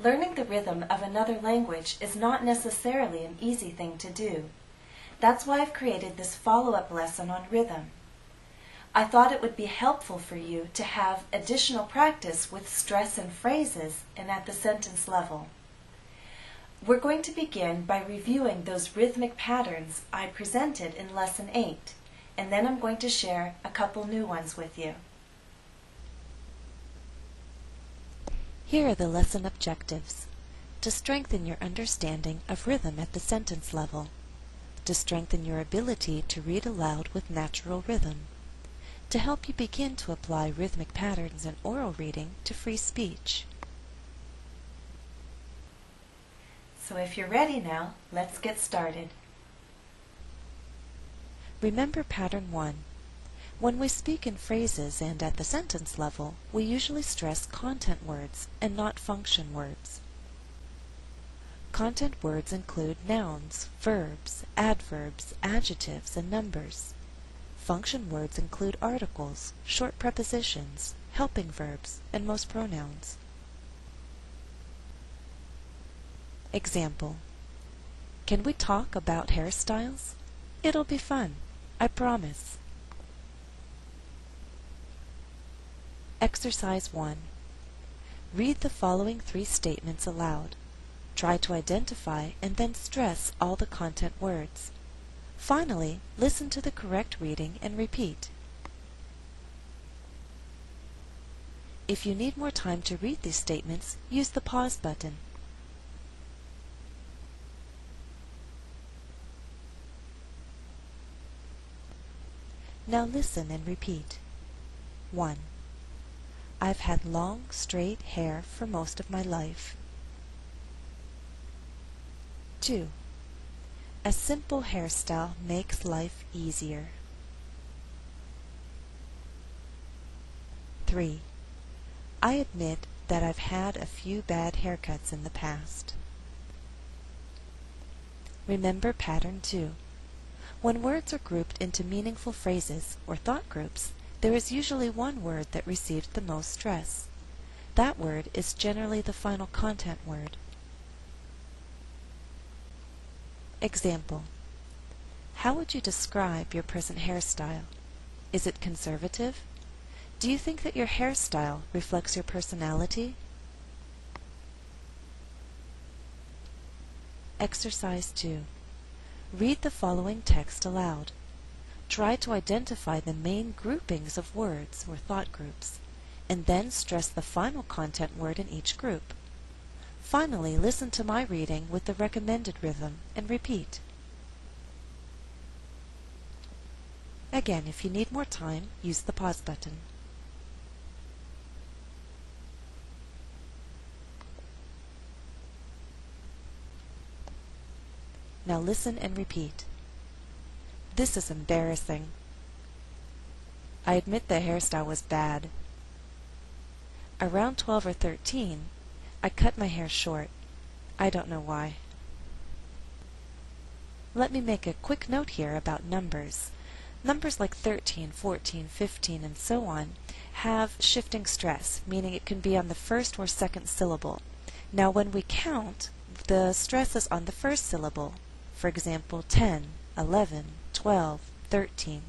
Learning the rhythm of another language is not necessarily an easy thing to do. That's why I've created this follow-up lesson on rhythm. I thought it would be helpful for you to have additional practice with stress and phrases and at the sentence level. We're going to begin by reviewing those rhythmic patterns I presented in Lesson 8, and then I'm going to share a couple new ones with you. Here are the lesson objectives. To strengthen your understanding of rhythm at the sentence level. To strengthen your ability to read aloud with natural rhythm. To help you begin to apply rhythmic patterns in oral reading to free speech. So if you're ready now, let's get started. Remember pattern 1. When we speak in phrases and at the sentence level, we usually stress content words and not function words. Content words include nouns, verbs, adverbs, adjectives, and numbers. Function words include articles, short prepositions, helping verbs, and most pronouns. Example: can we talk about hairstyles? It'll be fun, I promise. Exercise 1. Read the following 3 statements aloud. Try to identify and then stress all the content words. Finally, listen to the correct reading and repeat. If you need more time to read these statements, use the pause button. Now listen and repeat. 1. I've had long, straight hair for most of my life. 2. A simple hairstyle makes life easier. 3. I admit that I've had a few bad haircuts in the past. Remember pattern 2. When words are grouped into meaningful phrases or thought groups, there is usually one word that receives the most stress. That word is generally the final content word. Example: how would you describe your present hairstyle? Is it conservative? Do you think that your hairstyle reflects your personality? Exercise 2. Read the following text aloud. Try to identify the main groupings of words or thought groups, and then stress the final content word in each group. Finally, listen to my reading with the recommended rhythm and repeat. Again, if you need more time, use the pause button. Now listen and repeat. This is embarrassing. I admit the hairstyle was bad. Around 12 or 13, I cut my hair short. I don't know why. Let me make a quick note here about numbers. Numbers like 13, 14, 15, and so on have shifting stress, meaning it can be on the first or second syllable. Now when we count, the stress is on the first syllable. For example, 10, 11, 12, 13.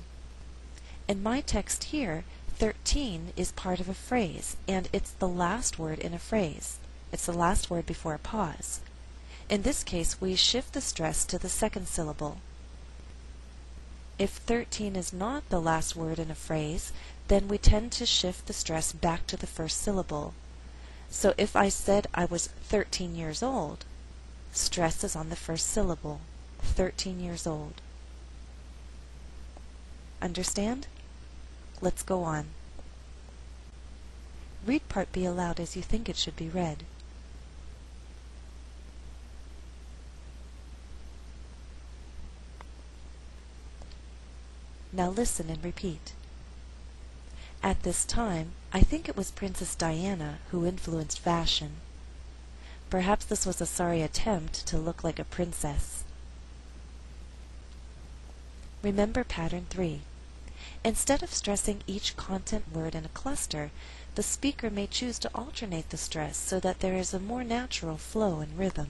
In my text here, 13 is part of a phrase, and it's the last word in a phrase. It's the last word before a pause. In this case, we shift the stress to the second syllable. If 13 is not the last word in a phrase, then we tend to shift the stress back to the first syllable. So if I said I was 13 years old, stress is on the first syllable, 13 years old. Understand? Let's go on. Read Part B aloud as you think it should be read. Now listen and repeat. At this time, I think it was Princess Diana who influenced fashion. Perhaps this was a sorry attempt to look like a princess. Remember pattern 3. Instead of stressing each content word in a cluster, The speaker may choose to alternate the stress so that there is a more natural flow and rhythm.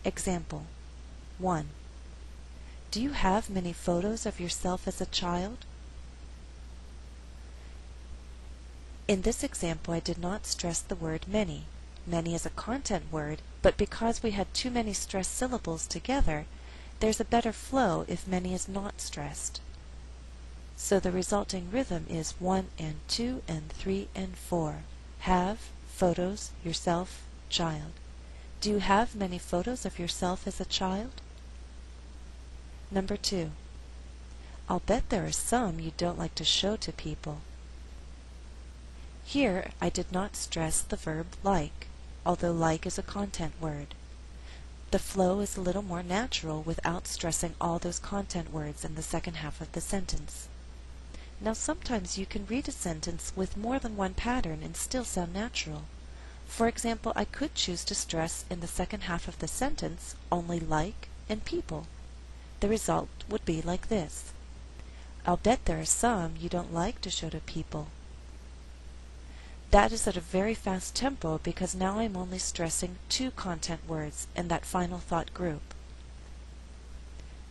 Example 1. Do you have many photos of yourself as a child? In this example, I did not stress the word many. Many is a content word, but because we had too many stressed syllables together, there's a better flow if many is not stressed. So the resulting rhythm is 1 and 2 and 3 and 4. Have, photos, yourself, child. Do you have many photos of yourself as a child? Number 2. I'll bet there are some you don't like to show to people. Here I did not stress the verb like, although like is a content word. The flow is a little more natural without stressing all those content words in the second half of the sentence. Now sometimes you can read a sentence with more than one pattern and still sound natural. For example, I could choose to stress in the second half of the sentence only like and people. The result would be like this. I'll bet there are some you don't like to show to people. That is at a very fast tempo because now I'm only stressing 2 content words in that final thought group.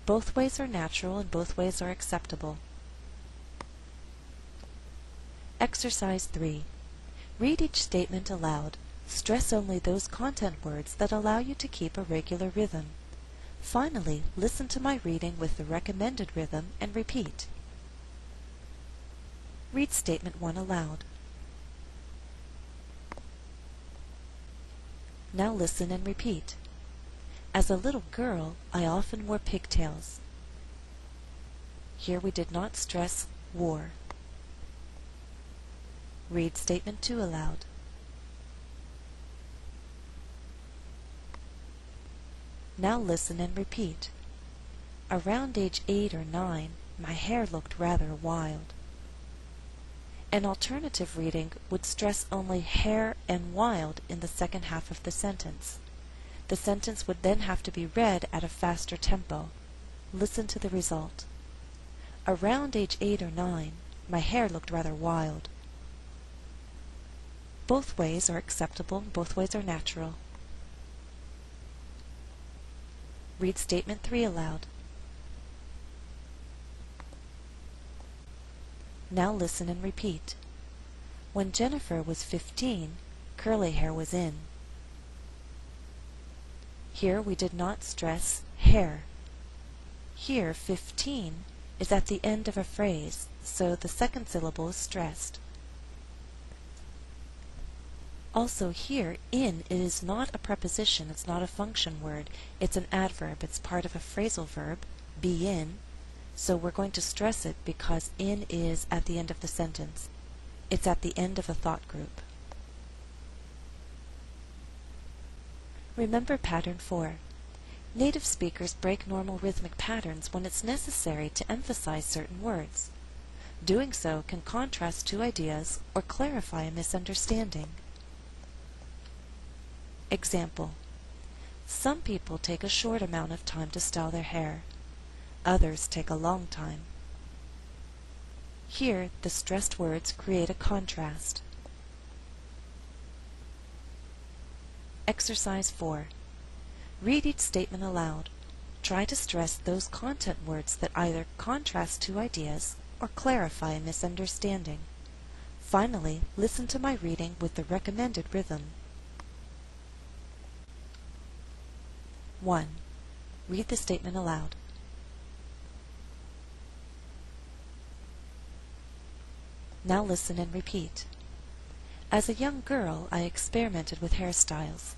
Both ways are natural and both ways are acceptable. Exercise 3. Read each statement aloud. Stress only those content words that allow you to keep a regular rhythm. Finally, listen to my reading with the recommended rhythm and repeat. Read statement 1 aloud. Now listen and repeat. As a little girl, I often wore pigtails. Here we did not stress wore. Read statement 2 aloud. Now listen and repeat. Around age 8 or 9, my hair looked rather wild. An alternative reading would stress only hair and wild in the second half of the sentence. The sentence would then have to be read at a faster tempo. Listen to the result. Around age 8 or 9, my hair looked rather wild. Both ways are acceptable, both ways are natural. Read statement 3 aloud. Now listen and repeat. When Jennifer was 15, curly hair was in. Here we did not stress hair. Here 15 is at the end of a phrase, so the second syllable is stressed. Also here, in is not a preposition, it's not a function word, it's an adverb, it's part of a phrasal verb, be in, so we're going to stress it because in is at the end of the sentence. It's at the end of a thought group. Remember pattern 4. Native speakers break normal rhythmic patterns when it's necessary to emphasize certain words. Doing so can contrast 2 ideas or clarify a misunderstanding. Example. Some people take a short amount of time to style their hair. Others take a long time. Here, the stressed words create a contrast. Exercise 4. Read each statement aloud. Try to stress those content words that either contrast 2 ideas or clarify a misunderstanding. Finally, listen to my reading with the recommended rhythm. 1. Read the statement aloud. Now listen and repeat. As a young girl, I experimented with hairstyles.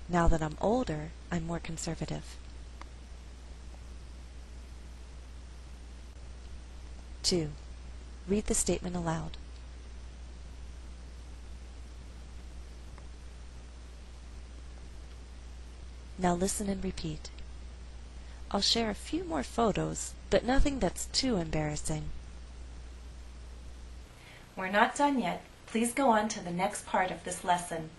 Now that I'm older, I'm more conservative. 2. Read the statement aloud. Now listen and repeat. I'll share a few more photos, but nothing that's too embarrassing. We're not done yet. Please go on to the next part of this lesson.